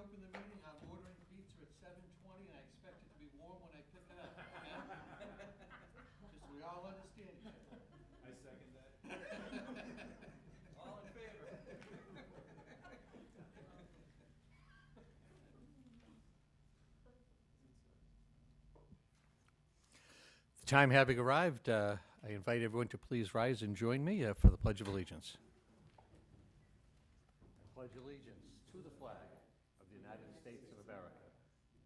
open the meeting, I'm ordering pizza at 7:20, and I expect it to be warm when I pick it up, okay? Just so we all understand each other. I second that. All in favor? The time having arrived, I invite everyone to please rise and join me for the Pledge of Allegiance. I pledge allegiance to the flag of the United States of America,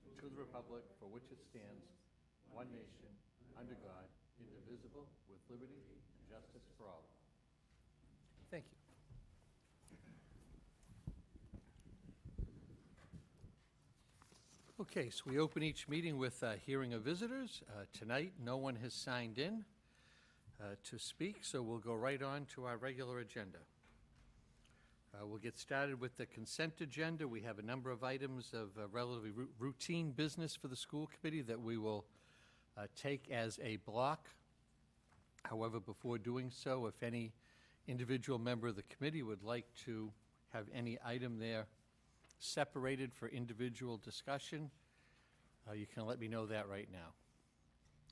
and to the republic for which it stands, one nation, under God, indivisible, with liberty and justice for all. Thank you. Okay, so we open each meeting with a hearing of visitors. Tonight, no one has signed in to speak, so we'll go right on to our regular agenda. We'll get started with the consent agenda. We have a number of items of relatively routine business for the school committee that we will take as a block. However, before doing so, if any individual member of the committee would like to have any item there separated for individual discussion, you can let me know that right now.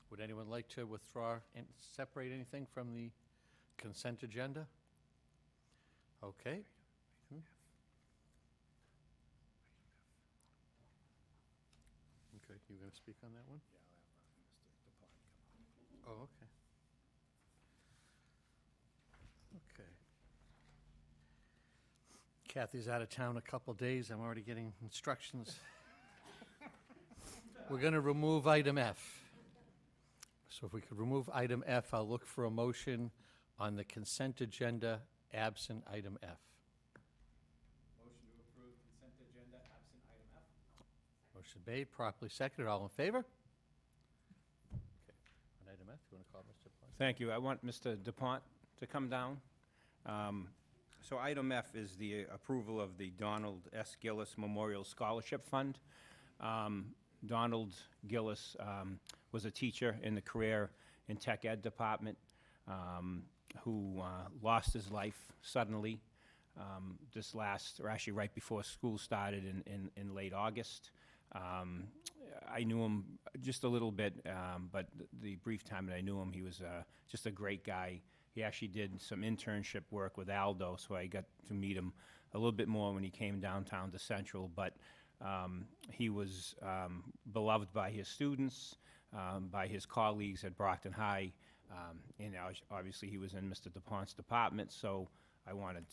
Would anyone like to withdraw and separate anything from the consent agenda? Okay. Okay, you going to speak on that one? Yeah, I'll have Mr. DuPont come up. Oh, okay. Okay. Kathy's out of town a couple days. I'm already getting instructions. We're going to remove item F. So if we could remove item F, I'll look for a motion on the consent agenda absent item F. Motion to approve consent agenda absent item F. Motion made, properly seconded. All in favor? Okay. On item F, you want to call Mr. Plunk? Thank you. I want Mr. DuPont to come down. So item F is the approval of the Donald S. Gillis Memorial Scholarship Fund. Donald Gillis was a teacher in the career and tech ed department who lost his life suddenly actually right before school started in late August. I knew him just a little bit, but the brief time that I knew him, he was just a great guy. He actually did some internship work with Aldo, so I got to meet him a little bit more when he came downtown to Central. But he was beloved by his students, by his colleagues at Brockton High, and obviously he was in Mr. DuPont's department, so I wanted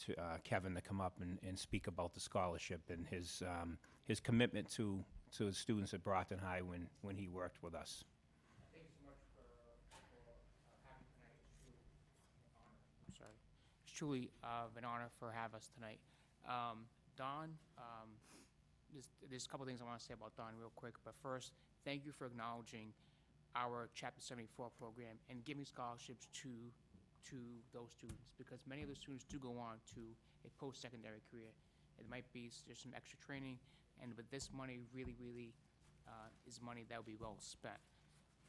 Kevin to come up and speak about the scholarship and his commitment to the students at Brockton High when he worked with us. Thank you so much for having me tonight. It's truly an honor for having us tonight. Don, there's a couple things I want to say about Don real quick, but first, thank you for acknowledging our Chapter 74 program and giving scholarships to those students, because many of the students do go on to a post-secondary career. It might be just some extra training, and with this money, really is money that would be well spent.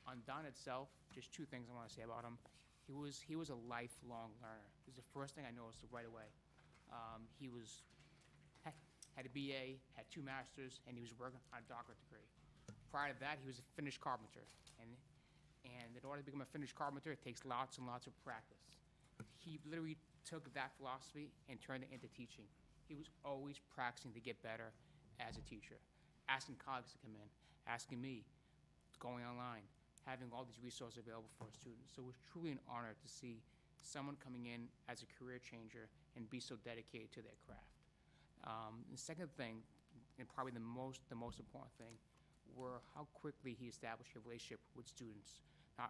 On Don itself, just two things I want to say about him. He was a lifelong learner. It was the first thing I noticed right away. He had a BA, had 2 masters, and he was working on a doctorate degree. Prior to that, he was a finished carpenter, and in order to become a finished carpenter, it takes lots and lots of practice. He literally took that philosophy and turned it into teaching. He was always practicing to get better as a teacher, asking colleagues to come in, asking me, going online, having all these resources available for our students. So it was truly an honor to see someone coming in as a career changer and be so dedicated to their craft. The second thing, and probably the most important thing, were how quickly he established a relationship with students, not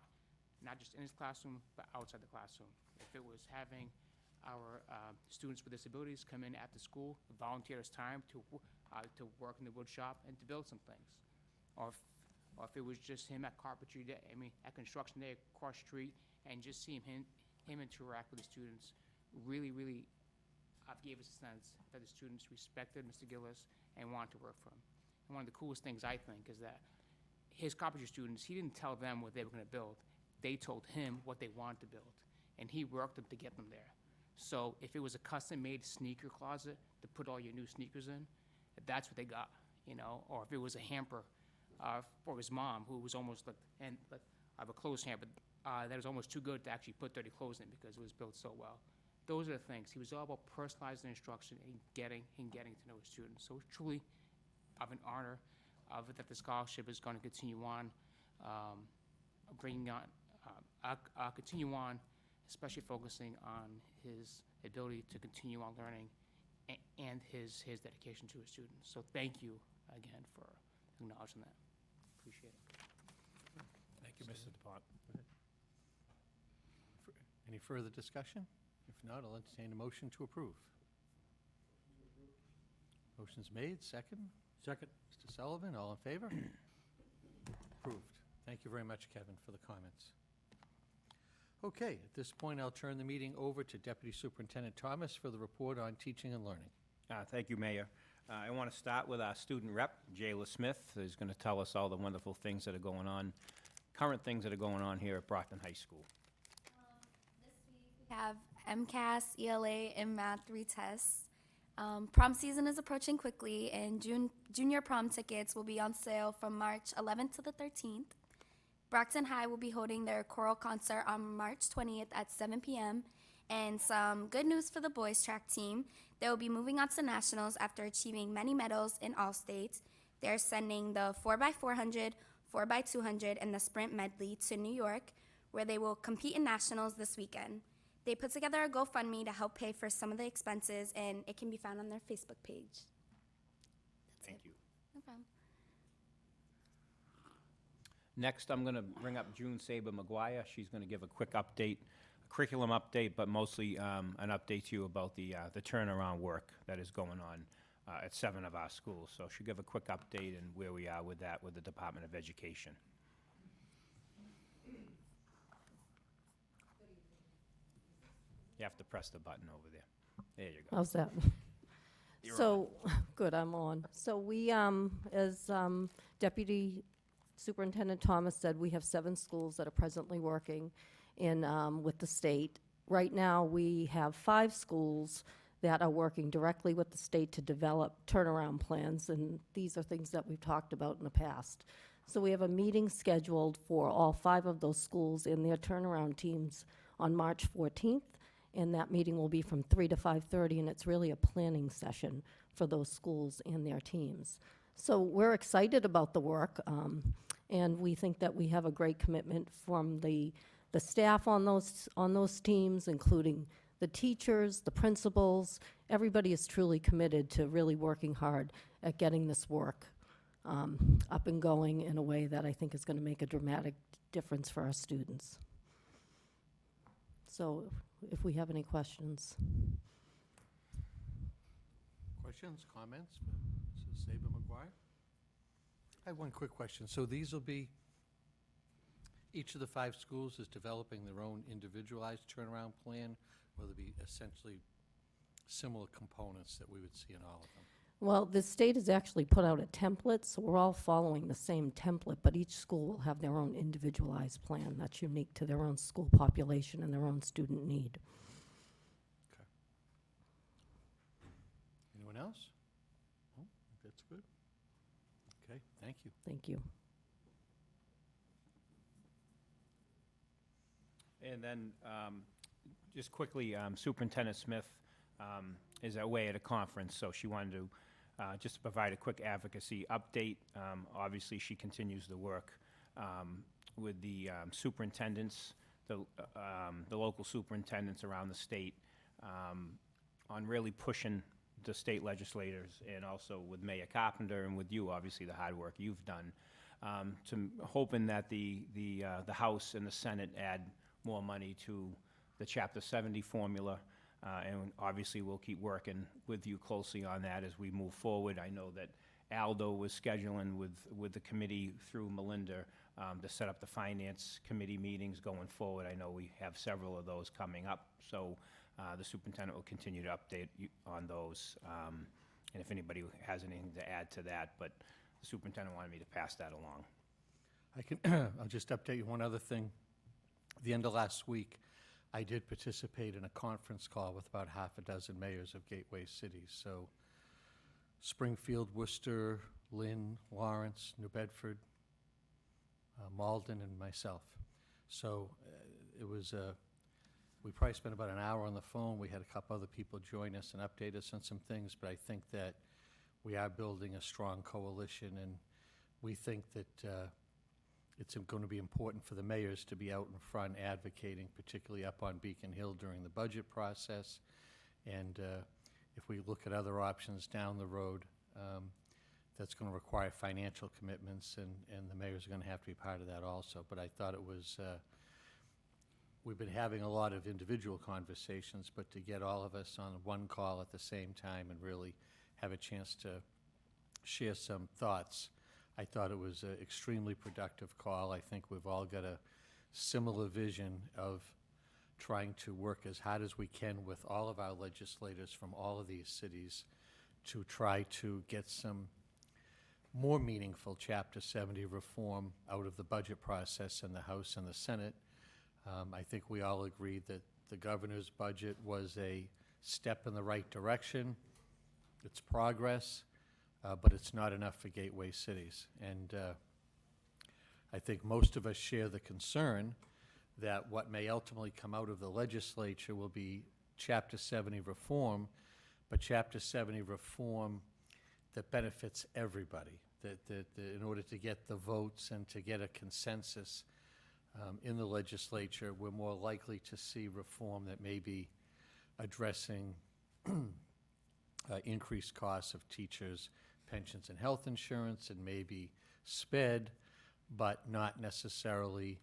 just in his classroom, but outside the classroom. If it was having our students with disabilities come in after school, volunteer his time to work in the wood shop and to build some things, or if it was just him at carpentry day, at construction day across the street, and just seeing him interact with the students, really gave us a sense that the students respected Mr. Gillis and wanted to work for him. And one of the coolest things, I think, is that his carpentry students, he didn't tell them what they were going to build. They told him what they wanted to build, and he worked them to get them there. So if it was a custom-made sneaker closet to put all your new sneakers in, that's what they got. you know, or if it was a hamper for his mom, who was almost like, and like, I have a clothes hamper that was almost too good to actually put 30 clothes in because it was built so well. Those are the things. He was all about personalizing instruction and getting to know his students. So it's truly of an honor that the scholarship is going to continue on, bringing on, continue on, especially focusing on his ability to continue on learning and his dedication to his students. So thank you again for acknowledging that. Appreciate it. Thank you, Mr. DePont. Any further discussion? If not, I'll entertain a motion to approve. Motion's made, second. Second. Mr. Sullivan, all in favor? Approved. Thank you very much, Kevin, for the comments. Okay, at this point, I'll turn the meeting over to Deputy Superintendent Thomas for the report on teaching and learning. Thank you, Mayor. I want to start with our student rep, Jayla Smith, who's going to tell us all the wonderful things that are going on, current things that are going on here at Brockton High School. This week we have MCAS, ELA, and Math 3 tests. Prom season is approaching quickly, and junior prom tickets will be on sale from March 11th to the 13th. Brockton High will be holding their choral concert on March 20th at 7 p.m. And some good news for the boys track team. They will be moving on to nationals after achieving many medals in all states. They're sending the 4x400, 4x200, and the sprint medley to New York, where they will compete in nationals this weekend. They put together a GoFundMe to help pay for some of the expenses, and it can be found on their Facebook page. Thank you. No problem. Next, I'm going to bring up June Saber McGuire. She's going to give a quick update, a curriculum update, but mostly an update to you about the turnaround work that is going on at 7 of our schools. So she'll give a quick update and where we are with that with the Department of Education. You have to press the button over there. There you go. How's that? You're So, good, I'm on. So we, as Deputy Superintendent Thomas said, we have 7 schools that are presently working in, with the state. Right now, we have 5 schools that are working directly with the state to develop turnaround plans, and these are things that we've talked about in the past. So we have a meeting scheduled for all 5 of those schools and their turnaround teams on March 14th. And that meeting will be from 3 to 5:30, and it's really a planning session for those schools and their teams. So we're excited about the work, and we think that we have a great commitment from the staff on those teams, including the teachers, the principals. Everybody is truly committed to really working hard at getting this work up and going in a way that I think is going to make a dramatic difference for our students. So if we have any questions. Questions, comments for Mrs. Saber McGuire? I have one quick question. So these will be, each of the 5 schools is developing their own individualized turnaround plan, or they'll be essentially similar components that we would see in all of them? Well, the state has actually put out a template, so we're all following the same template, but each school will have their own individualized plan that's unique to their own school population and their own student need. Okay. Anyone else? No? That's good. Okay, thank you. Thank you. And then, just quickly, Superintendent Smith is away at a conference, so she wanted to just provide a quick advocacy update. Obviously, she continues to work with the superintendents, the local superintendents around the state on really pushing the state legislators, and also with Mayor Carpenter and with you, obviously, the hard work you've done, hoping that the House and the Senate add more money to the Chapter 70 formula. And obviously, we'll keep working with you closely on that as we move forward. I know that Aldo was scheduling with the committee through Melinda to set up the finance committee meetings going forward. I know we have several of those coming up, so the superintendent will continue to update you on those. And if anybody has anything to add to that, but the superintendent wanted me to pass that along. I can, I'll just update you one other thing. At the end of last week, I did participate in a conference call with about half a dozen mayors of gateway cities. So Springfield, Worcester, Lynn, Lawrence, New Bedford, Malden, and myself. So it was, we probably spent about an hour on the phone. We had a couple other people join us and update us on some things, but I think that we are building a strong coalition, and we think that it's going to be important for the mayors to be out in front advocating, particularly up on Beacon Hill during the budget process. And if we look at other options down the road, that's going to require financial commitments, and the mayors are going to have to be part of that also. But I thought it was, we've been having a lot of individual conversations, but to get all of us on one call at the same time and really have a chance to share some thoughts, I thought it was an extremely productive call. I think we've all got a similar vision of trying to work as hard as we can with all of our legislators from all of these cities to try to get some more meaningful Chapter 70 reform out of the budget process in the House and the Senate. I think we all agreed that the governor's budget was a step in the right direction. It's progress, but it's not enough for gateway cities. And I think most of us share the concern that what may ultimately come out of the legislature will be Chapter 70 reform, but Chapter 70 reform that benefits everybody, that in order to get the votes and to get a consensus in the legislature, we're more likely to see reform that may be addressing increased costs of teachers' pensions and health insurance, and maybe SPED, but not necessarily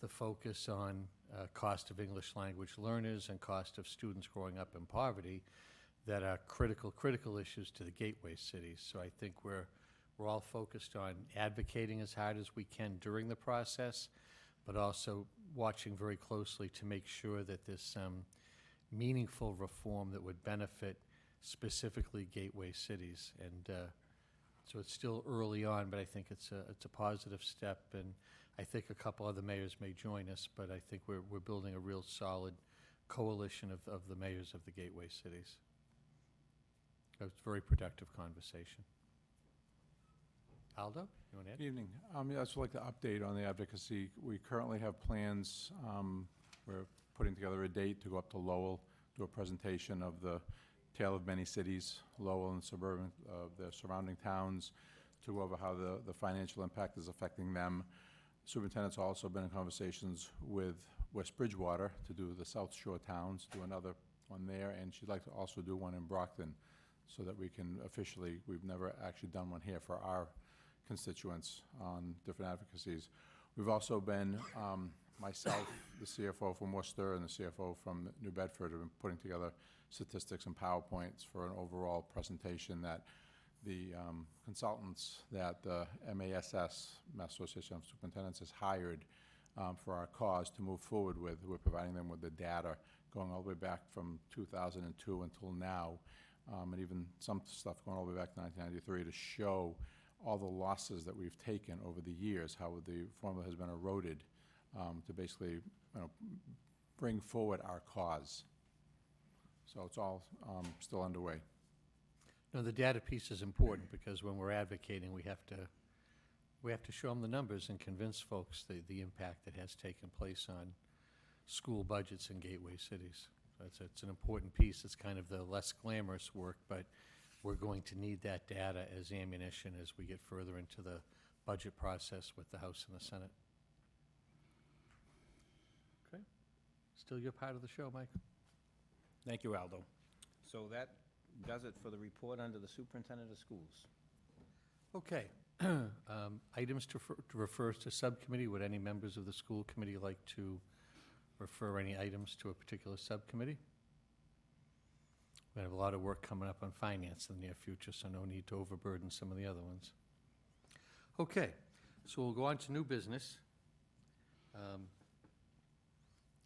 the focus on cost of English language learners and cost of students growing up in poverty that are critical issues to the gateway cities. So I think we're all focused on advocating as hard as we can during the process, but also watching very closely to make sure that there's some meaningful reform that would benefit specifically gateway cities. And so it's still early on, but I think it's a positive step, and I think a couple other mayors may join us, but I think we're building a real solid coalition of the mayors of the gateway cities. It was a very productive conversation. Aldo, you want to add? Good evening. I'd just like to update on the advocacy. We currently have plans. We're putting together a date to go up to Lowell, do a presentation of the tale of many cities, Lowell and suburban, the surrounding towns, to go over how the financial impact is affecting them. Superintendent's also been in conversations with West Bridgewater to do the South Shore towns, do another one there, and she'd like to also do one in Brockton so that we can officially, we've never actually done one here for our constituents on different advocacies. We've also been, myself, the CFO from Worcester, and the CFO from New Bedford have been putting together statistics and PowerPoints for an overall presentation that the consultants that the MASS, Mass Association of Superintendents, has hired for our cause to move forward with. We're providing them with the data going all the way back from 2002 until now, and even some stuff going all the way back to 1993 to show all the losses that we've taken over the years, how the formula has been eroded to basically bring forward our cause. So it's all still underway. No, the data piece is important because when we're advocating, we have to show them the numbers and convince folks the impact that has taken place on school budgets in gateway cities. So it's an important piece. It's kind of the less glamorous work, but we're going to need that data as ammunition as we get further into the budget process with the House and the Senate. Okay. Still your part of the show, Mike? Thank you, Aldo. So that does it for the report under the superintendent of schools. Okay. Items to refer to subcommittee. Would any members of the school committee like to refer any items to a particular subcommittee? We have a lot of work coming up on finance in the near future, so no need to overburden some of the other ones. Okay, so we'll go on to new business.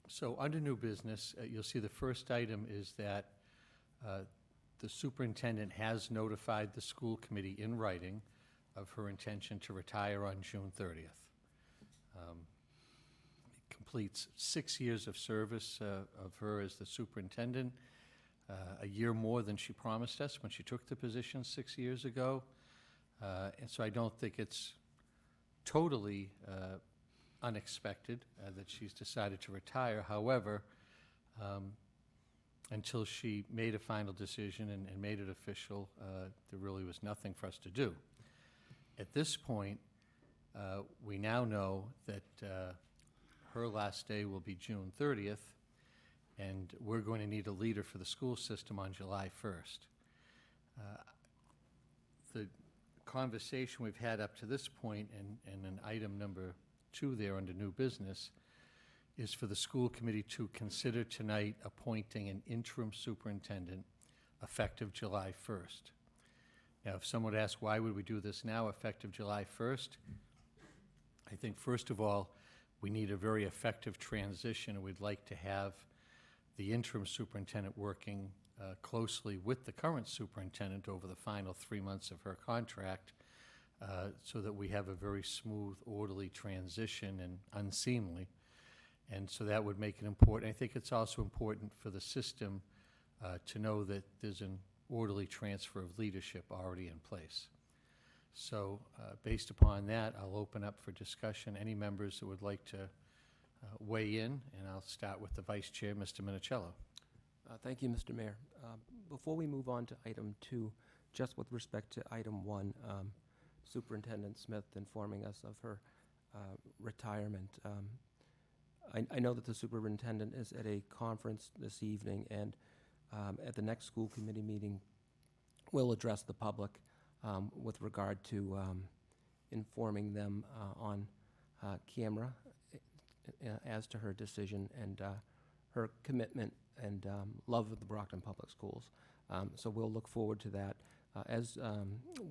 So under new business, you'll see the first item is that the superintendent has notified the school committee in writing of her intention to retire on June 30th. It completes 6 years of service of her as the superintendent. a year more than she promised us when she took the position 6 years ago. And so I don't think it's totally unexpected that she's decided to retire. However, until she made a final decision and made it official, there really was nothing for us to do. At this point, we now know that her last day will be June 30th, and we're going to need a leader for the school system on July 1st. The conversation we've had up to this point, and in item number 2 there under new business, is for the school committee to consider tonight appointing an interim superintendent effective July 1st. Now, if someone asks why would we do this now effective July 1st, I think first of all, we need a very effective transition, and we'd like to have the interim superintendent working closely with the current superintendent over the final 3 months of her contract, so that we have a very smooth, orderly transition and unseemly. And so that would make it important. I think it's also important for the system to know that there's an orderly transfer of leadership already in place. So based upon that, I'll open up for discussion. Any members that would like to weigh in, and I'll start with the Vice Chair, Mr. Minicello. Thank you, Mr. Mayor. Before we move on to item 2, just with respect to item 1, Superintendent Smith informing us of her retirement. I know that the superintendent is at a conference this evening, and at the next school committee meeting, we'll address the public with regard to informing them on camera as to her decision and her commitment and love of the Brockton Public Schools. So we'll look forward to that. As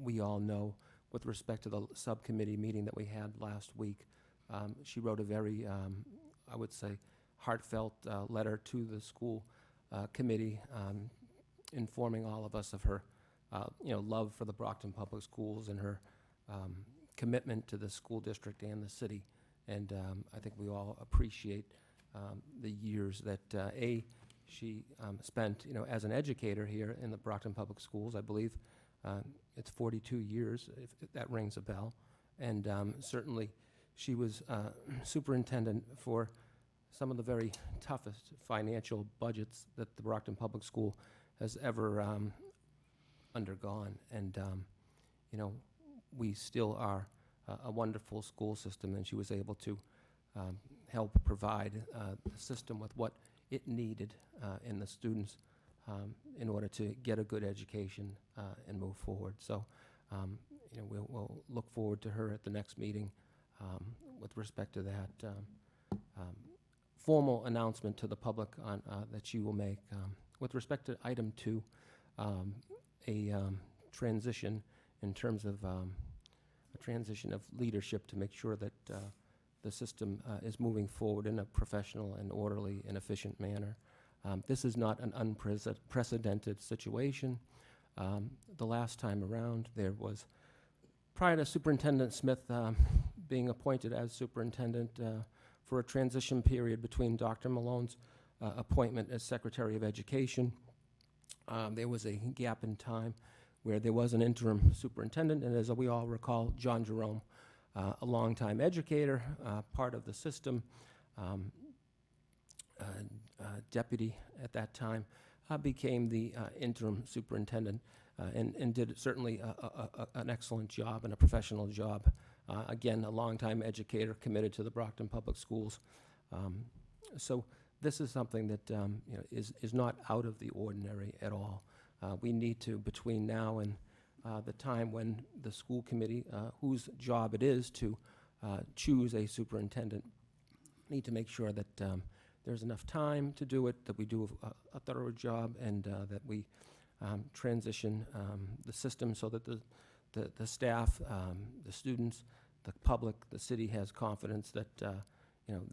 we all know, with respect to the subcommittee meeting that we had last week, she wrote a very, I would say, heartfelt letter to the school committee, informing all of us of her, love for the Brockton Public Schools and her commitment to the school district and the city. And I think we all appreciate the years that she spent, as an educator here in the Brockton Public Schools. I believe it's 42 years, if that rings a bell. And certainly she was superintendent for some of the very toughest financial budgets that the Brockton Public School has ever undergone. And, we still are a wonderful school system, and she was able to help provide the system with what it needed in the students in order to get a good education and move forward. So, we'll look forward to her at the next meeting with respect to that formal announcement to the public on, that she will make. With respect to item 2, a transition in terms of a transition of leadership to make sure that the system is moving forward in a professional and orderly and efficient manner. This is not an unprecedented situation. The last time around, there was, prior to Superintendent Smith being appointed as superintendent, for a transition period between Dr. Malone's appointment as Secretary of Education, there was a gap in time where there was an interim superintendent, and as we all recall, John Jerome, a longtime educator, part of the system, deputy at that time, became the interim superintendent and did certainly an excellent job and a professional job. Again, a longtime educator committed to the Brockton Public Schools. So this is something that is not out of the ordinary at all. We need to, between now and the time when the school committee, whose job it is to choose a superintendent, need to make sure that there's enough time to do it, that we do a thorough job, and that we transition the system so that the staff, the students, the public, the city has confidence that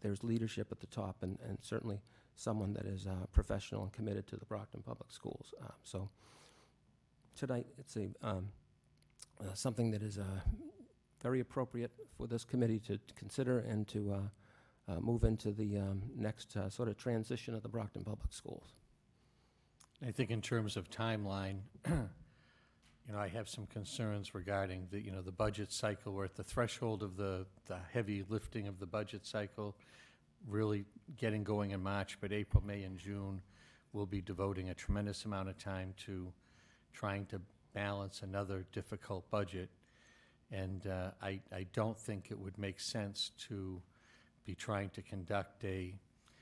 there's leadership at the top, and certainly someone that is professional and committed to the Brockton Public Schools. So tonight, it's something that is very appropriate for this committee to consider and to move into the next sort of transition of the Brockton Public Schools. I think in terms of timeline, I have some concerns regarding the budget cycle. We're at the threshold of the heavy lifting of the budget cycle, really getting going in March, but April, May, and June, we'll be devoting a tremendous amount of time to trying to balance another difficult budget. And I don't think it would make sense to be trying to conduct a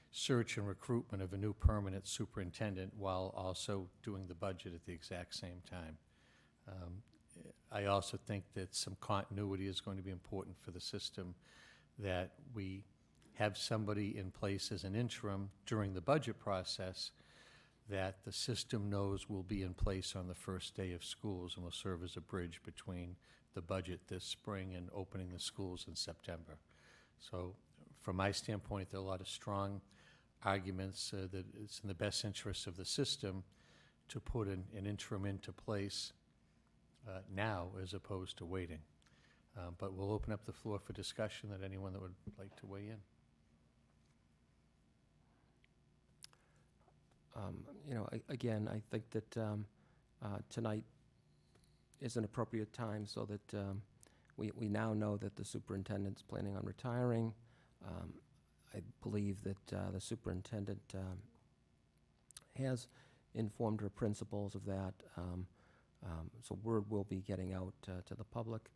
search and recruitment of a new permanent superintendent while also doing the budget at the exact same time. I also think that some continuity is going to be important for the system, that we have somebody in place as an interim during the budget process that the system knows will be in place on the first day of schools and will serve as a bridge between the budget this spring and opening the schools in September. So from my standpoint, there are a lot of strong arguments that it's in the best interest of the system to put an interim into place now as opposed to waiting. But we'll open up the floor for discussion that anyone that would like to weigh in. Again, I think that tonight is an appropriate time so that we now know that the superintendent's planning on retiring. I believe that the superintendent has informed her principals of that. So word will be getting out to the public.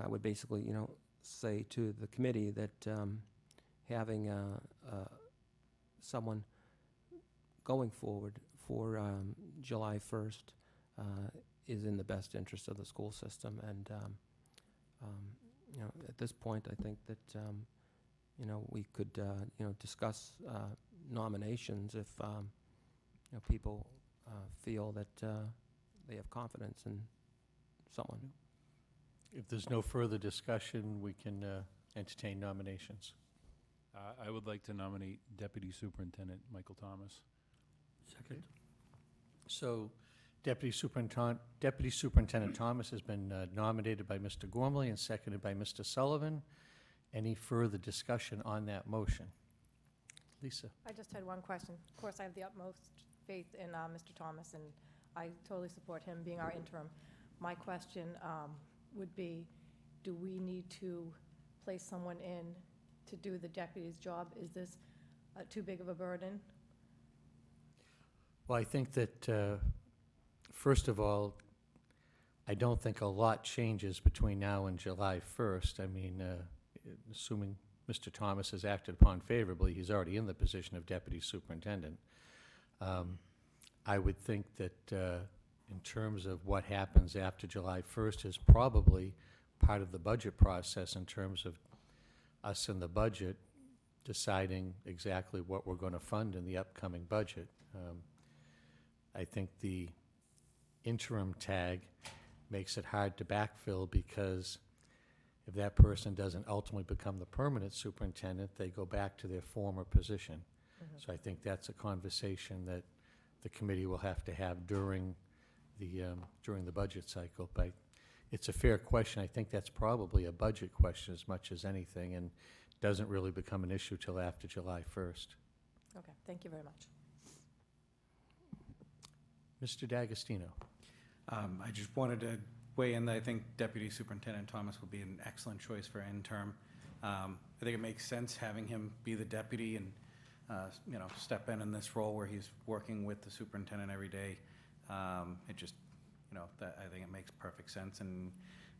I would basically, say to the committee that having someone going forward for July 1st is in the best interest of the school system. And, at this point, I think that, we could, discuss nominations if, people feel that they have confidence in someone. If there's no further discussion, we can entertain nominations. I would like to nominate Deputy Superintendent Michael Thomas. Second. So Deputy Superintendent Thomas has been nominated by Mr. Gormley and seconded by Mr. Sullivan. Any further discussion on that motion? Lisa? I just had one question. Of course, I have the utmost faith in Mr. Thomas, and I totally support him being our interim. My question would be, do we need to place someone in to do the deputy's job? Is this too big of a burden? Well, I think that, first of all, I don't think a lot changes between now and July 1st. I mean, assuming Mr. Thomas has acted upon favorably, he's already in the position of deputy superintendent. I would think that in terms of what happens after July 1st is probably part of the budget process in terms of us in the budget deciding exactly what we're going to fund in the upcoming budget. I think the interim tag makes it hard to backfill because if that person doesn't ultimately become the permanent superintendent, they go back to their former position. Mm-hmm. So I think that's a conversation that the committee will have to have during the budget cycle. But it's a fair question. I think that's probably a budget question as much as anything, and doesn't really become an issue till after July 1st. Okay, thank you very much. Mr. D'Agostino. I just wanted to weigh in that I think Deputy Superintendent Thomas would be an excellent choice for interim. I think it makes sense having him be the deputy and, step in this role where he's working with the superintendent every day. It just, I think it makes perfect sense, and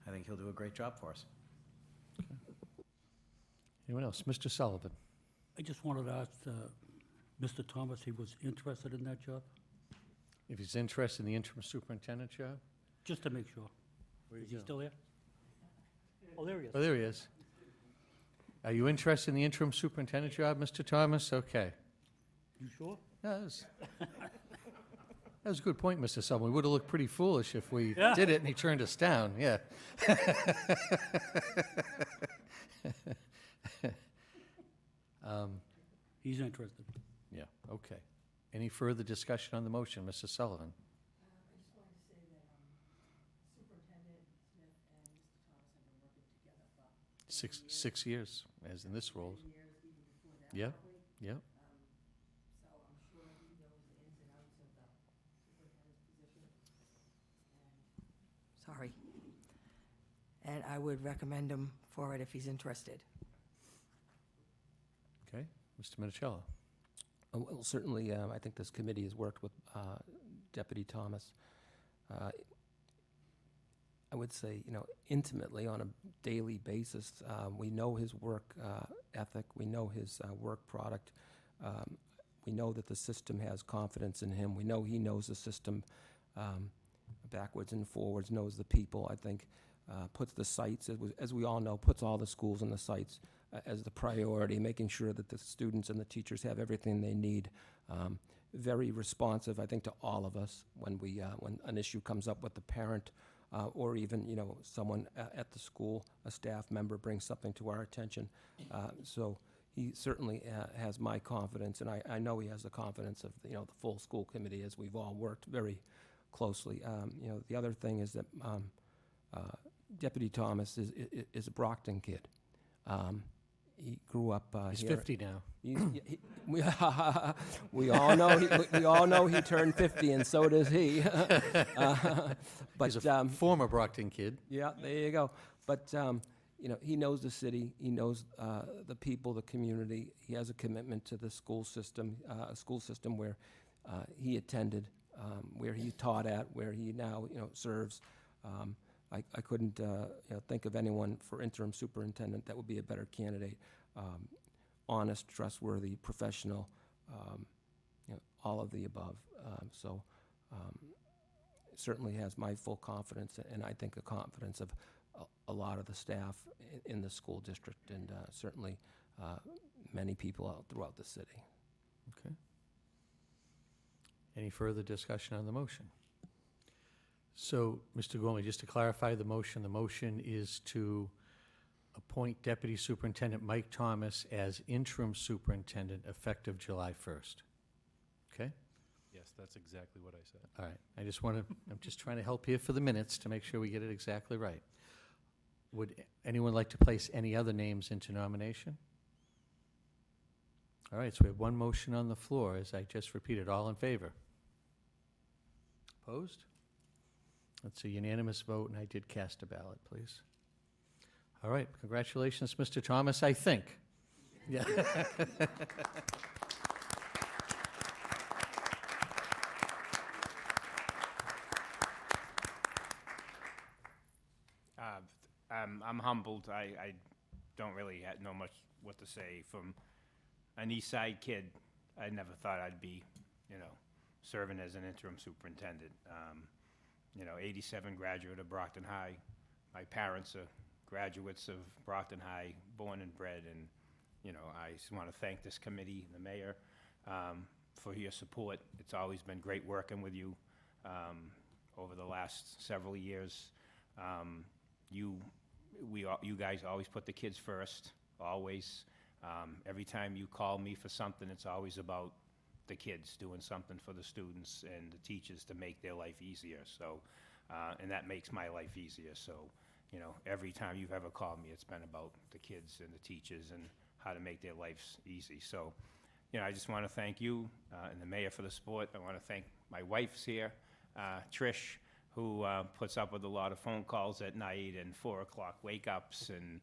I think he'll do a great job for us. Okay. Anyone else? Mr. Sullivan. I just wanted to ask Mr. Thomas, he was interested in that job? If he's interested in the interim superintendent job? Just to make sure. Is he still there? Oh, there he is. Oh, there he is. Are you interested in the interim superintendent job, Mr. Thomas? Okay. You sure? No, that was a good point, Mr. Sullivan. We would have looked pretty foolish if we Yeah. did it and he turned us down, yeah. He's interested. Yeah, okay. Any further discussion on the motion, Mrs. Sullivan? I just wanted to say that Superintendent Smith and Mr. Thomas have been working together for 6 years, as in this role. years, even before that. Yeah, probably. yeah. and I would recommend him for it if he's interested. Okay, Mr. Minicello. Well, certainly, I think this committee has worked with Deputy Thomas, I would say, intimately on a daily basis. We know his work ethic. We know his work product. We know that the system has confidence in him. We know he knows the system backwards and forwards, knows the people. I think puts the sites, as we all know, puts all the schools and the sites as the priority, making sure that the students and the teachers have everything they need. Very responsive, I think, to all of us when when an issue comes up with the parent or even, someone at the school, a staff member brings something to our attention. So he certainly has my confidence, and I know he has the confidence of, the full school committee, as we've all worked very closely. The other thing is that Deputy Thomas is a Brockton kid. He grew up He's here. 50 now. We all know he turned 50, and so does he. But He's a former Brockton kid. yeah, there you go. But he knows the city. He knows the people, the community. He has a commitment to the school system, a school system where he attended, where he taught at, where he now serves. I couldn't think of anyone for interim superintendent that would be a better candidate. Honest, trustworthy, professional, all of the above. So certainly has my full confidence, and I think the confidence of a lot of the staff in the school district, and certainly many people out throughout the city. Okay. Any further discussion on the motion? So, Mr. Gormley, just to clarify the motion is to appoint Deputy Superintendent Mike Thomas as interim superintendent effective July 1st. Okay? Yes, that's exactly what I said. All right. I'm just trying to help here for the minutes to make sure we get it exactly right. Would anyone like to place any other names into nomination? All right, so we have one motion on the floor, as I just repeated. All in favor? Opposed? That's a unanimous vote, and I did cast a ballot, please. All right, congratulations, Mr. Thomas, I think. Yeah. I'm humbled. I don't really know much what to say. From an East Side kid, I never thought I'd be, serving as an interim superintendent. 87 graduate of Brockton High. My parents are graduates of Brockton High, born and bred, and, I just want to thank this committee, the mayor, for your support. It's always been great working with you over the last several years. You guys always put the kids first, always. Every time you call me for something, it's always about the kids, doing something for the students and the teachers to make their life easier. So, and that makes my life easier. So, every time you've ever called me, it's been about the kids and the teachers and how to make their lives easy. So, I just want to thank you and the mayor for the support. I want to thank my wife's here, Trish, who puts up with a lot of phone calls at night and 4 o'clock wake-ups and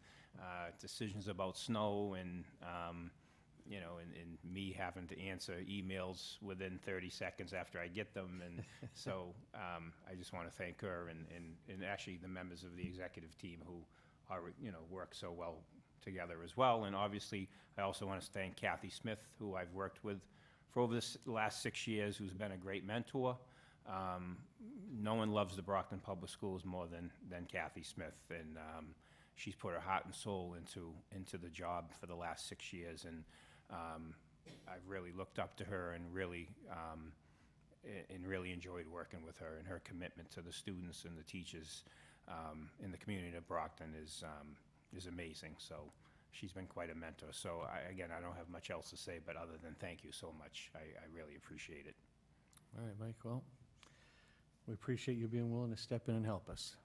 decisions about snow and, and me having to answer emails within 30 seconds after I get them. And so I just want to thank her and actually the members of the executive team who are, work so well together as well. And obviously, I also want to thank Kathy Smith, who I've worked with for over the last 6 years, who's been a great mentor. No one loves the Brockton Public Schools more than Kathy Smith, and she's put her heart and soul into the job for the last 6 years, and I've really looked up to her and really enjoyed working with her, and her commitment to the students and the teachers in the community of Brockton is amazing. So she's been quite a mentor. So I don't have much else to say, but other than thank you so much. I really appreciate it. All right, Mike, well, we appreciate you being willing to step in and help us.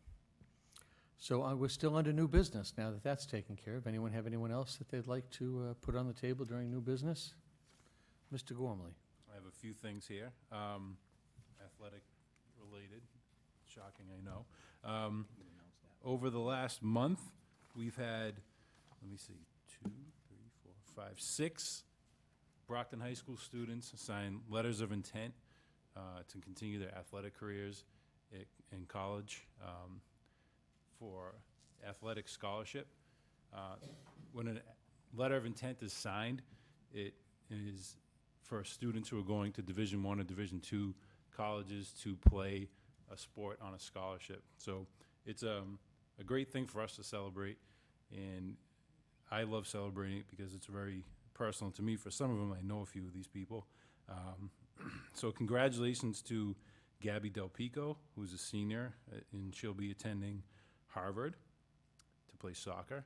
So we're still under new business now that that's taken care of. Anyone have anyone else that they'd like to put on the table during new business? Mr. Gormley. I have a few things here, athletic related, shocking, I know. over the last month, we've had, let me see, 2, 3, 4, 5, 6 Brockton High School students sign letters of intent to continue their athletic careers in college for athletic scholarship. When a letter of intent is signed, it is for students who are going to Division I or Division II colleges to play a sport on a scholarship. So it's a great thing for us to celebrate, and I love celebrating it because it's very personal to me. For some of them, I know a few of these people. So congratulations to Gabby Del Pico, who's a senior, and she'll be attending Harvard to play soccer.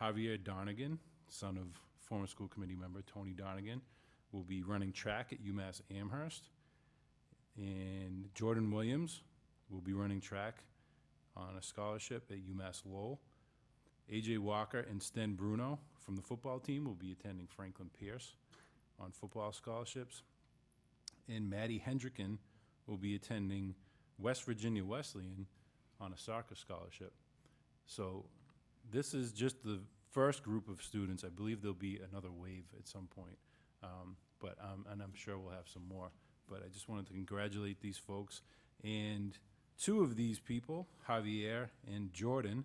Javier Donegan, son of former school committee member Tony Donegan, will be running track at UMass Amherst. And Jordan Williams will be running track on a scholarship at UMass Lowell. AJ Walker and Sten Bruno from the football team will be attending Franklin Pierce on football scholarships. And Maddie Hendricken will be attending West Virginia Wesleyan on a soccer scholarship. So this is just the first group of students. I believe there'll be another wave at some point, and I'm sure we'll have some more. But I just wanted to congratulate these folks. And two of these people, Javier and Jordan,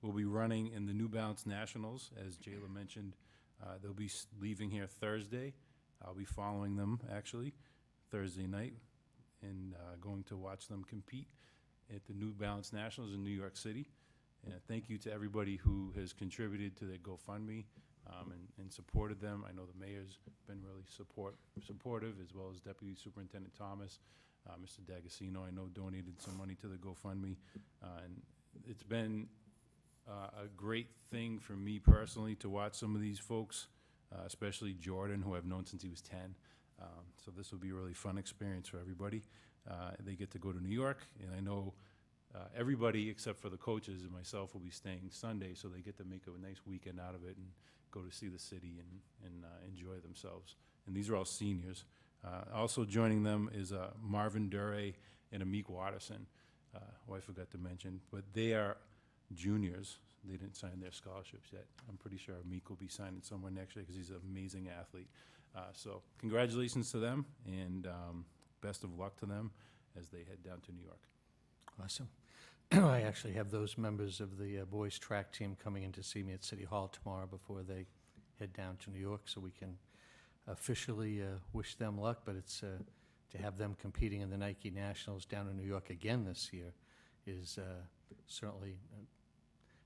will be running in the New Balance Nationals. As Jayla mentioned, they'll be leaving here Thursday. I'll be following them, actually, Thursday night, and going to watch them compete at the New Balance Nationals in New York City. And thank you to everybody who has contributed to their GoFundMe and supported them. I know the mayor's been really supportive, as well as Deputy Superintendent Thomas. Mr. D'Agostino, I know, donated some money to the GoFundMe. And it's been a great thing for me personally to watch some of these folks, especially Jordan, who I've known since he was 10. So this will be a really fun experience for everybody. They get to go to New York, and I know everybody except for the coaches and myself will be staying Sunday, so they get to make a nice weekend out of it and go to see the city and enjoy themselves. And these are all seniors. Also joining them is Marvin Duray and Amik Watterson, who I forgot to mention, but they are juniors. They didn't sign their scholarships yet. I'm pretty sure Amik will be signing somewhere next year because he's an amazing athlete. So congratulations to them, and best of luck to them as they head down to New York. Awesome. I actually have those members of the boys track team coming in to see me at City Hall tomorrow before they head down to New York, so we can officially wish them luck. But it's to have them competing in the Nike Nationals down in New York again this year is certainly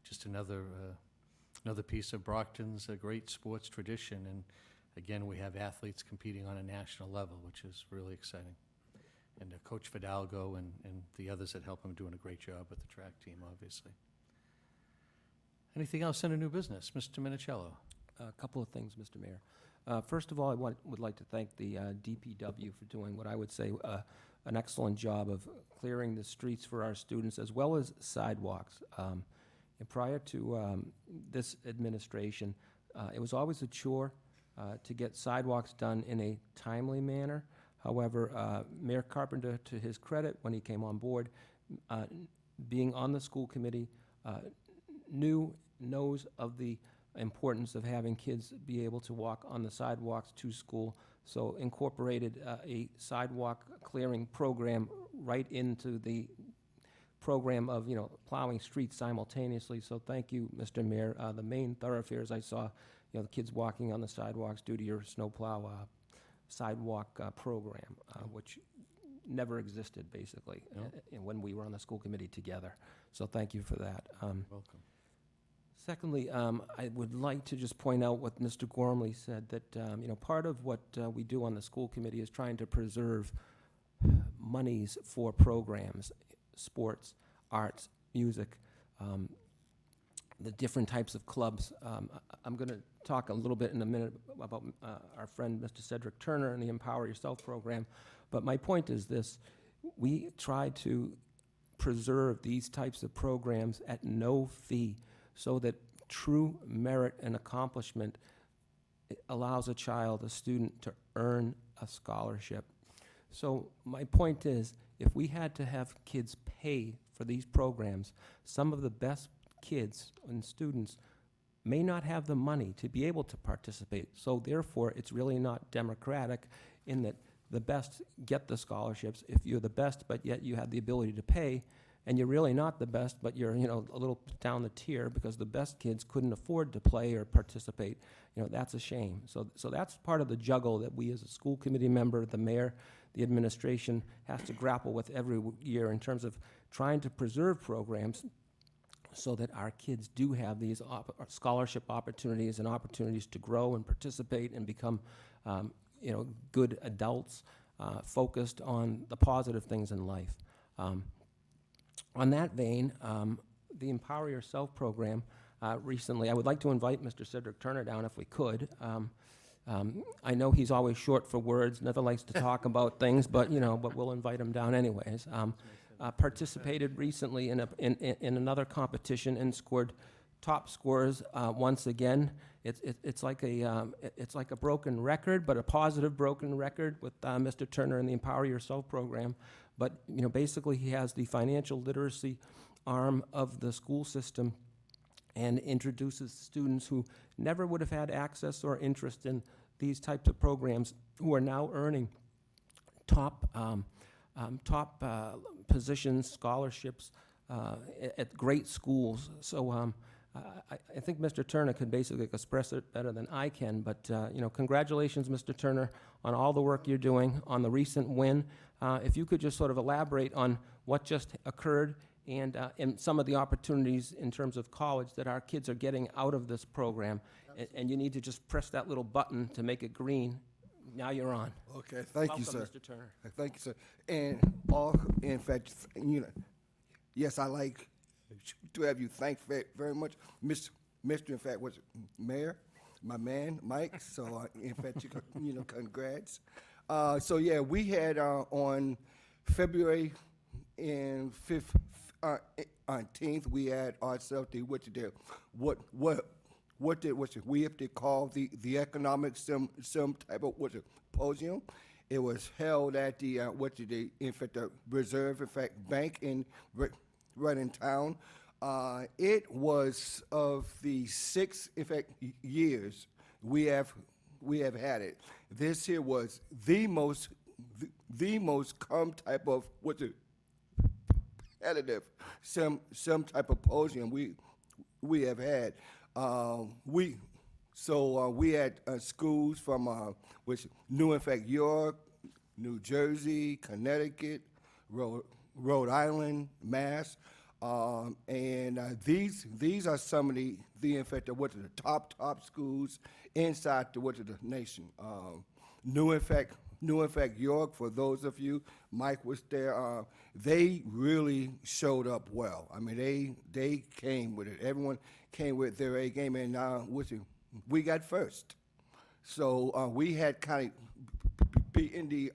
just another piece of Brockton's great sports tradition. And again, we have athletes competing on a national level, which is really exciting. And Coach Fidalgo and the others that help him doing a great job with the track team, obviously. Anything else under new business? Mr. Minicello? A couple of things, Mr. Mayor. First of all, I would like to thank the DPW for doing what I would say an excellent job of clearing the streets for our students, as well as sidewalks. And prior to this administration, it was always a chore to get sidewalks done in a timely manner. However, Mayor Carpenter, to his credit, when he came on board, being on the school committee, knows of the importance of having kids be able to walk on the sidewalks to school, so incorporated a sidewalk clearing program right into the program of, plowing streets simultaneously. So thank you, Mr. Mayor. The main thoroughfares I saw, the kids walking on the sidewalks due to your snowplow sidewalk program, which never existed, basically, when we were on the school committee together. So thank you for that. Welcome. Secondly, I would like to just point out what Mr. Gormley said, that, part of what we do on the school committee is trying to preserve monies for programs, sports, arts, music, the different types of clubs. I'm going to talk a little bit in a minute about our friend Mr. Cedric Turner and the Empower Yourself program, but my point is this: we try to preserve these types of programs at no fee, so that true merit and accomplishment allows a child, a student, to earn a scholarship. So my point is, if we had to have kids pay for for these programs, some of the best kids and students may not have the money to be able to participate. So therefore, it's really not democratic in that the best get the scholarships. If you're the best, but yet you have the ability to pay, and you're really not the best, but you're, you know, a little down the tier because the best kids couldn't afford to play or participate, you know, that's a shame. So that's part of the juggle that we as a school committee member, the mayor, the administration has to grapple with every year in terms of trying to preserve programs so that our kids do have these scholarship opportunities and opportunities to grow and participate and become, you know, good adults focused on the positive things in life. On that vein, the Empower Yourself program, recently, I would like to invite Mr. Cedric Turner down if we could. I know he's always short for words, never likes to talk about things, but, you know, but we'll invite him down anyways. Participated recently in another competition and scored top scores once again. It's like a broken record, but a positive broken record with Mr. Turner and the Empower Yourself program. But, you know, basically he has the financial literacy arm of the school system and introduces students who never would have had access or interest in these types of programs who are now earning top positions, scholarships at great schools. So I think Mr. Turner could basically express it better than I can, but you know, congratulations, Mr. Turner, on all the work you're doing, on the recent win. If you could just sort of elaborate on what just occurred and some of the opportunities in terms of college that our kids are getting out of this program. And you need to just press that little button to make it green. Now you're on. Okay, thank you, sir. Welcome, Mr. Turner. Thank you, sir. And in fact, you know, yes, I like to have you thank very much, Mr. In fact, was it Mayor, my man, Mike. So in fact, you know, congrats. So yeah, we had on February 15th, we had ourselves the we have to call the economic some type of symposium. It was held at the in fact the Reserve Bank right in town. It was of the 6 years we have had it. This here was the most type of competitive some type of podium we have had. We had schools from New York, New Jersey, Connecticut, Rhode Island, Mass, and these are some of the in fact the top schools inside the nation. New in fact York, for those of you, Mike was there. They really showed up well. I mean, they came with it. Everyone came with their A game, and we got first. So we had kind of beaten the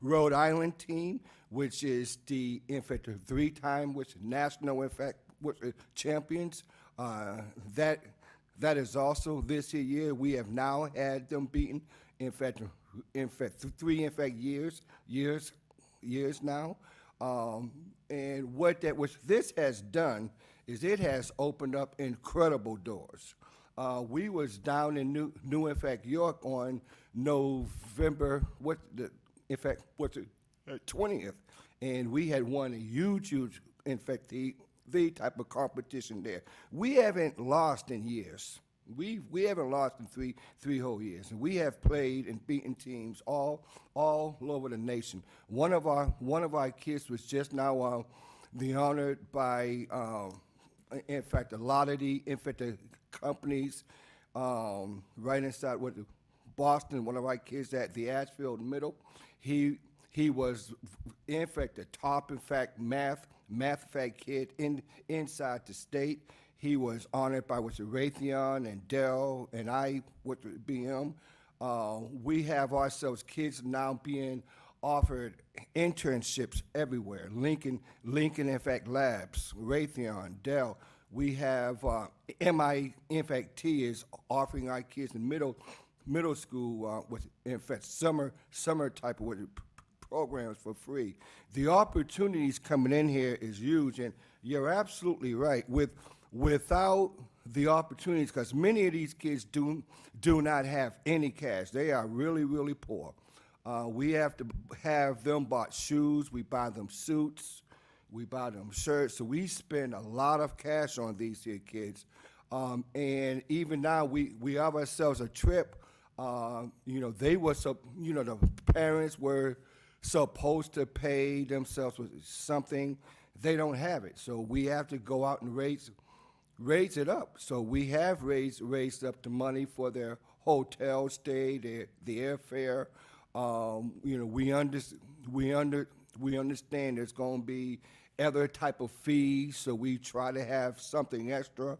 Rhode Island team, which is the in fact the 3-time national in fact champions. That is also this year. We have now had them beaten in fact 3 years now. And what this has done is it has opened up incredible doors. We was down in New in fact York on November 20th, and we had won a huge in fact the type of competition there. We haven't lost in years. We haven't lost in three whole years, and we have played and beaten teams all over the nation. One of our kids was just now honored by in fact a lot of the companies right inside Boston. One of our kids at the Ashfield Middle, he was in fact the top in fact math kid inside the state. He was honored by Raytheon and Dell and BM. We have ourselves kids now being offered internships everywhere. Lincoln in fact labs, Raytheon, Dell. We have MI in fact T is offering our kids in middle school with in fact summer type of programs for free. The opportunities coming in here is huge, and you're absolutely right. Without the opportunities, because many of these kids do not have any cash. They are really, really poor. We have to have them bought shoes. We buy them suits. We buy them shirts. So we spend a lot of cash on these here kids. And even now, we have ourselves a trip. They were the parents were supposed to pay themselves with something. They don't have it, so we have to go out and raise it up. So we have raised up the money for their hotel stay, the airfare. We understand there's going to be other type of fees, so we try to have something extra.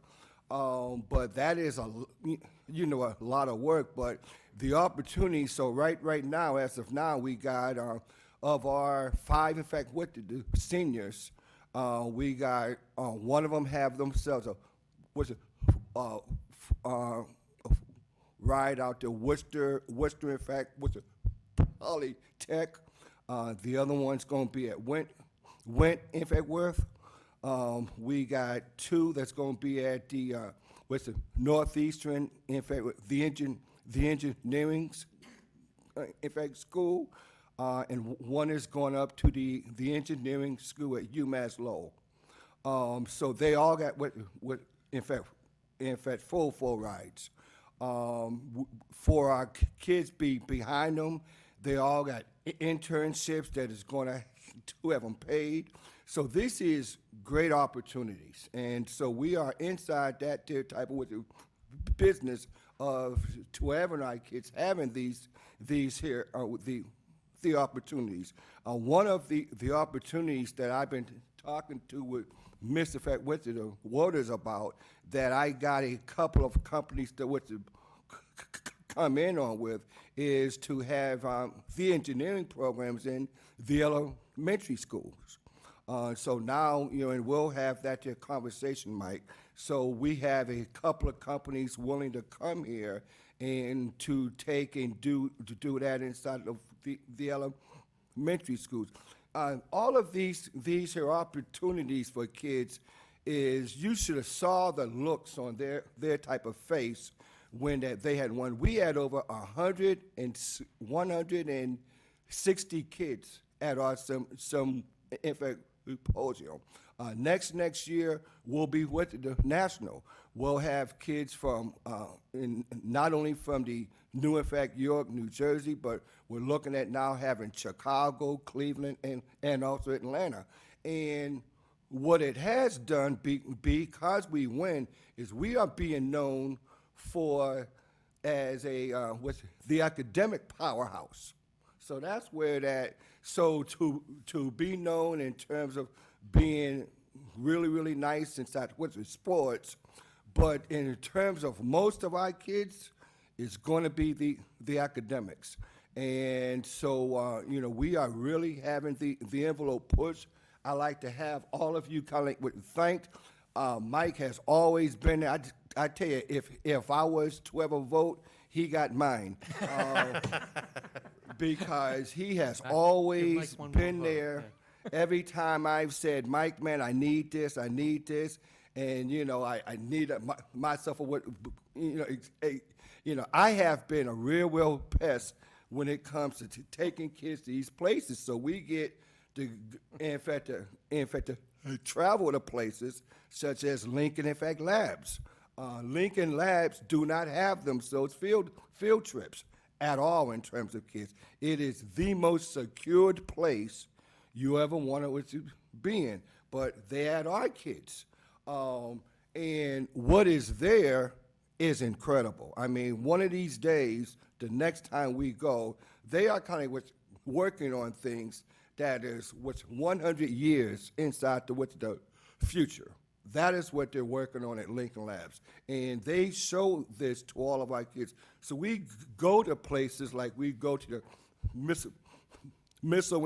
But that is a lot of work. But the opportunity. So right now, as of now, we got of our 5, in fact, what the seniors. We got one of them have themselves ride out to Worcester, in fact, Worcester Polytech. The other one's going to be at Went, in fact, Worth. We got 2 that's going to be at the Northeastern, in fact, the engineering, in fact, school. And one is going up to the engineering school at UMass Lowell. So they all got in fact, full rides. For our kids behind them, they all got internships that is going to have them paid. So this is great opportunities, and so we are inside that type of business of to having our kids having these here the opportunities. One of the opportunities that I've been talking to with Mr. Fact with the Waters about that I got a couple of companies that would come in on with is to have the engineering programs in the elementary schools. So now, and we'll have that conversation, Mike. So we have a couple of companies willing to come here and to take and do that inside of the elementary schools. All of these are opportunities for kids. Is you should have saw the looks on their type of face when they had won. We had over 160 kids at our some in fact symposium. Next year we'll be with the national. We'll have kids from not only from the New in fact York, New Jersey, but we're looking at now having Chicago, Cleveland, and also Atlanta. And what it has done, because we win, is we are being known for as the academic powerhouse. So that's where that. So to be known in terms of being really, really nice inside sports, but in terms of most of our kids, it's going to be the academics. And so, we are really having the envelope pushed. I like to have all of you kind of thanked. Mike has always been there. I tell you, if I was to ever vote, he got mine. Because he has always been there. Every time I've said, Mike, man, I need this, and, I need myself a what, I have been a real pest when it comes to taking kids to these places. So we get to, in fact, to travel to places such as Lincoln, in fact, Labs. Lincoln Labs do not have themselves field trips at all in terms of kids. It is the most secured place you ever wanted to be in, but they had our kids. And what is there is incredible. I mean, one of these days, the next time we go, they are kind of working on things that is what's 100 years inside the future. That is what they're working on at Lincoln Labs. And they show this to all of our kids. So we go to places like we go to the missile,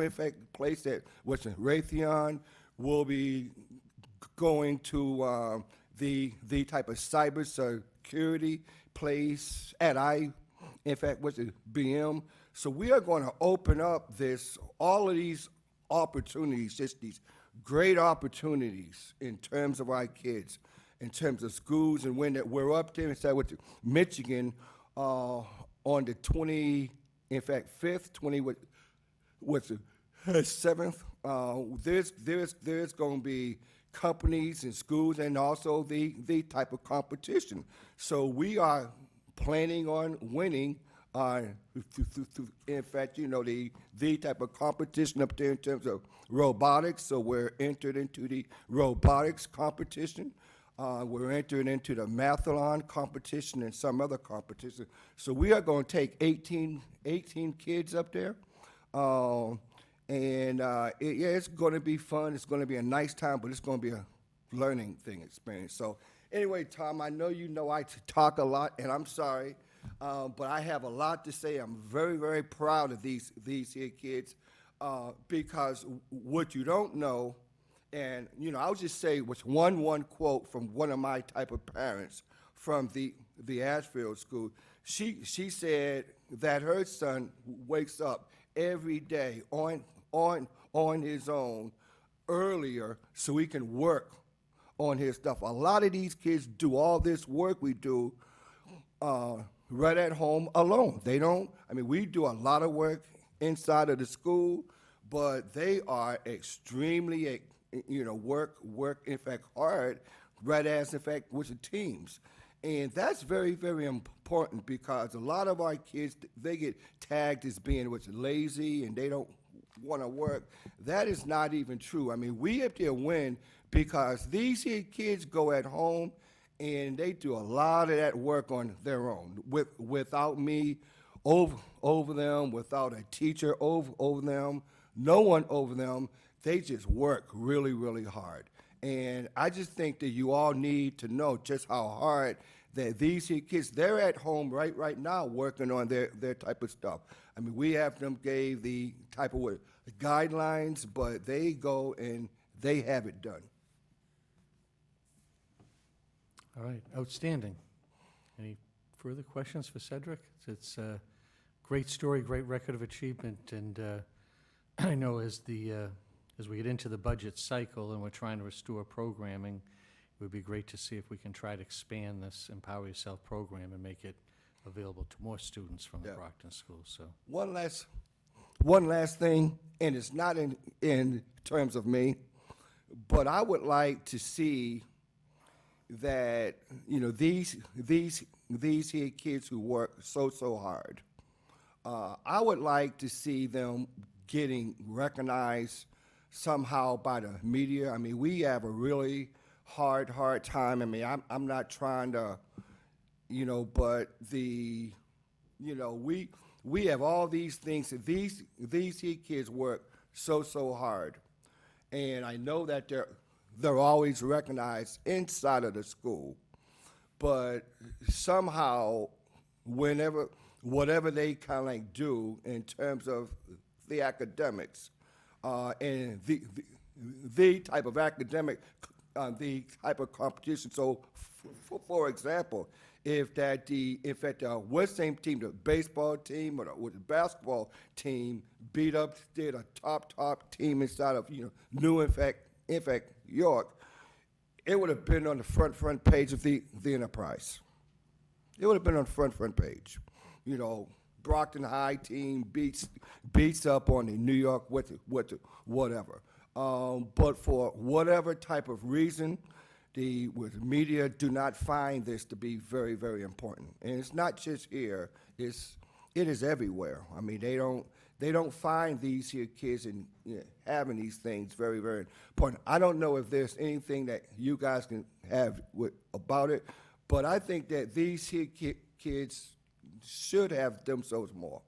in fact, place that was in Raytheon. We'll be going to the type of cybersecurity place at in fact, what's it, BM. So we are going to open up all of these opportunities, just these great opportunities in terms of our kids, in terms of schools, and when we're up there inside with Michigan on the 5th, 7th. There's going to be companies and schools and also the type of competition. So we are planning on winning. In fact, the type of competition up there in terms of robotics. So we're entered into the robotics competition. We're entering into the mathlon competition and some other competition. So we are going to take 18 kids up there. It's going to be fun. It's going to be a nice time, but it's going to be a learning experience. So anyway, Tom, I know I talk a lot, and I'm sorry, but I have a lot to say. I'm very, very proud of these here kids because what you don't know, and I'll just say what's one quote from one of my type of parents from the Ashfield school. She said that her son wakes up every day on his own earlier so he can work on his stuff. A lot of these kids do all this work we do right at home alone. They don't, we do a lot of work inside of the school, but they are extremely, work, in fact, hard, right as, in fact, with the teams. And that's very, very important because a lot of our kids, they get tagged as being lazy and they don't want to work. That is not even true. We up there win because these here kids go at home and they do a lot of that work on their own without me over them, without a teacher over them, no one over them. They just work really, really hard. And I just think that you all need to know just how hard that these here kids, they're at home right now working on their type of stuff. We have them gave the type of guidelines, but they go and they have it done. All right, outstanding. Any further questions for Cedric? It's a great story, great record of achievement, and I know as we get into the budget cycle and we're trying to restore programming, it would be great to see if we can try to expand this Empower Yourself program and make it available to more students from the Brockton schools. So one last thing, and it's not in terms of me, but I would like to see that these here kids who work so hard. I would like to see them getting recognized somehow by the media. We have a really hard time. I'm not trying to, but we have all these things. These here kids work so hard, and I know that they're always recognized inside of the school, but somehow whatever they kind of do in terms of the academics and the type of academic, the type of competition. So, for example, if the West Ham team, the baseball team or the basketball team beat up a top team inside of New in fact York, it would have been on the front page of the Enterprise. It would have been on the front page. Brockton High team beats up on the New York whatever. But for whatever type of reason, the media do not find this to be very, very important. And it's not just here; it is everywhere. They don't find these here kids and having these things very, very important. I don't know if there's anything that you guys can have about it, but I think that these here kids should have themselves more.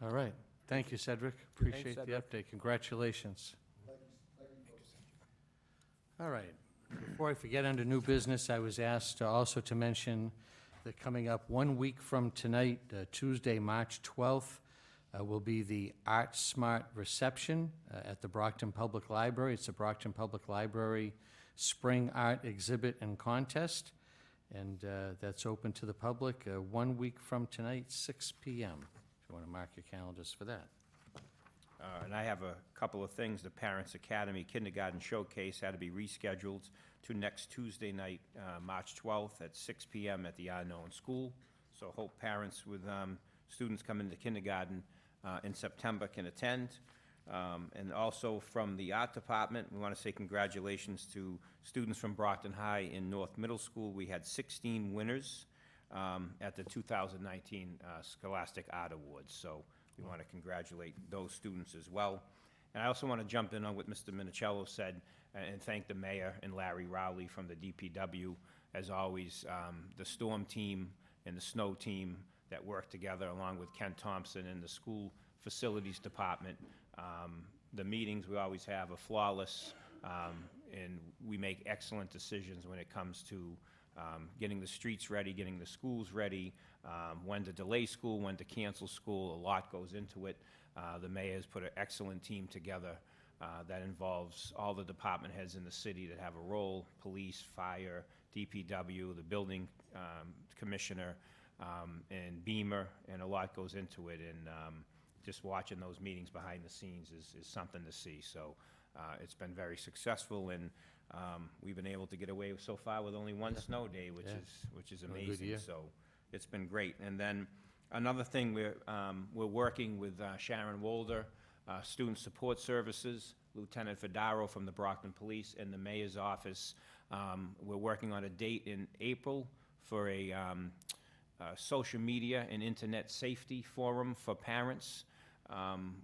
all right. Thank you, Cedric. Appreciate the update. Congratulations. All right. Before I forget, under new business, I was asked also to mention that coming up 1 week from tonight, Tuesday, March 12th, will be the Art Smart reception at the Brockton Public Library. It's the Brockton Public Library Spring Art Exhibit and Contest. and that's open to the public 1 week from tonight, 6 PM, if you want to mark your calendars for that. And I have a couple of things. The Parents Academy Kindergarten Showcase had to be rescheduled to next Tuesday night, March 12th at 6 PM at the Unknown School. So hope parents with students coming to kindergarten in September can attend. And also from the art department, we want to say congratulations to students from Brockton High in North Middle School. We had 16 winners at the 2019 Scholastic Art Awards. So we want to congratulate those students as well. And I also want to jump in on what Mr. Minicello said and thank the mayor and Larry Rowley from the DPW. As always, the storm team and the snow team that work together, along with Ken Thompson and the school facilities department. The meetings we always have are flawless, and we make excellent decisions when it comes to getting the streets ready, getting the schools ready, when to delay school, when to cancel school. A lot goes into it. The mayor has put an excellent team together that involves all the department heads in the city that have a role: police, fire, DPW, the building commissioner, and Beamer, and a lot goes into it. And just watching those meetings behind the scenes is something to see. So it's been very successful, and we've been able to get away so far with only one snow day, which is Been a good amazing. year. So it's been great. And then another thing, we're working with Sharon Wolder, Student Support Services, Lieutenant Fedaro from the Brockton Police, and the Mayor's Office. We're working on a date in April for a social media and internet safety forum for parents.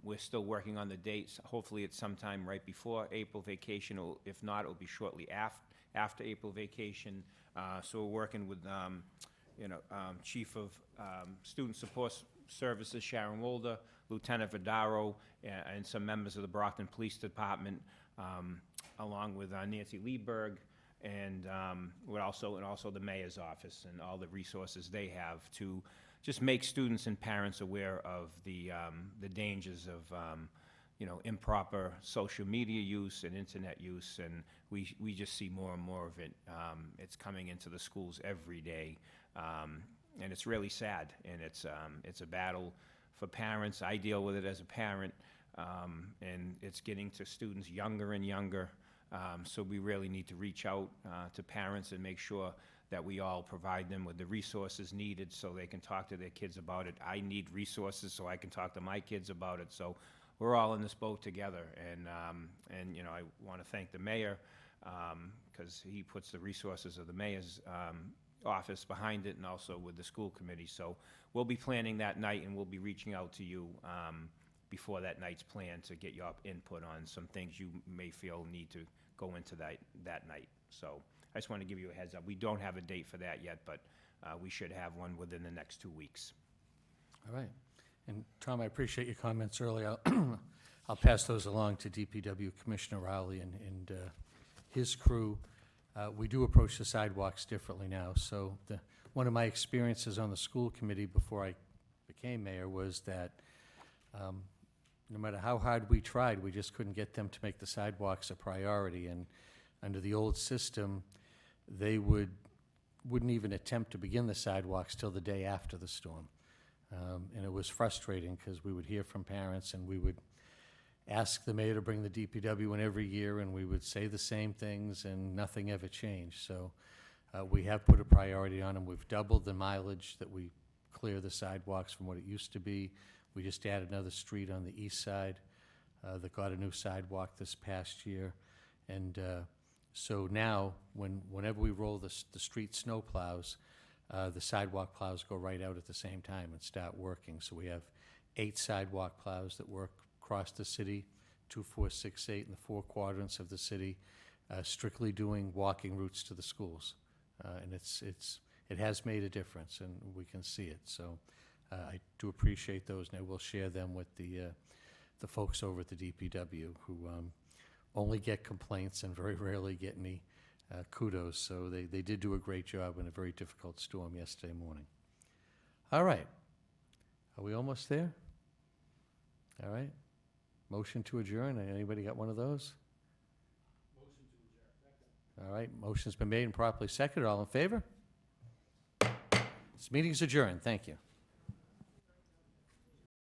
We're still working on the dates. Hopefully it's sometime right before April vacation, or if not, it'll be shortly after April vacation. So we're working with, Chief of Student Support Services, Sharon Wolder, Lieutenant Vidaro, and some members of the Brockton Police Department, along with Nancy Lieberg, and also the Mayor's Office and all the resources they have to just make students and parents aware of the dangers of improper social media use and internet use, and we just see more and more of it. It's coming into the schools every day, and it's really sad, and it's a battle for parents. I deal with it as a parent, and it's getting to students younger and younger. So we really need to reach out to parents and make sure that we all provide them with the resources needed so they can talk to their kids about it. I need resources so I can talk to my kids about it. So we're all in this boat together. And I want to thank the mayor because he puts the resources of the mayor's office behind it, and also with the school committee. So we'll be planning that night, and we'll be reaching out to you before that night's plan to get your input on some things you may feel need to go into that night. So I just want to give you a heads up. We don't have a date for that yet, but we should have one within the next 2 weeks. All right. And Tom, I appreciate your comments earlier. I'll pass those along to DPW Commissioner Rowley and his crew. We do approach the sidewalks differently now. So one of my experiences on the school committee before I became mayor was that no matter how hard we tried, we just couldn't get them to make the sidewalks a priority. And under the old system, they wouldn't even attempt to begin the sidewalks till the day after the storm. And it was frustrating because we would hear from parents, and we would ask the mayor to bring the DPW in every year, and we would say the same things, and nothing ever changed. So we have put a priority on them. We've doubled the mileage that we clear the sidewalks from what it used to be. We just added another street on the east side that got a new sidewalk this past year. And so now, whenever we roll the street snow plows, the sidewalk plows go right out at the same time and start working. So we have 8 sidewalk plows that work across the city, 2, 4, 6, 8 in the 4 quadrants of the city, strictly doing walking routes to the schools. And it has made a difference, and we can see it. So I do appreciate those, and I will share them with the folks over at the DPW who only get complaints and very rarely get any kudos. So they did do a great job in a very difficult storm yesterday morning. All right. Are we almost there? All right. Motion to adjourn. Anybody got one of those? Motion to adjourn. All right. Motion's been made and properly seconded. All in favor? This meeting's adjourned. Thank you.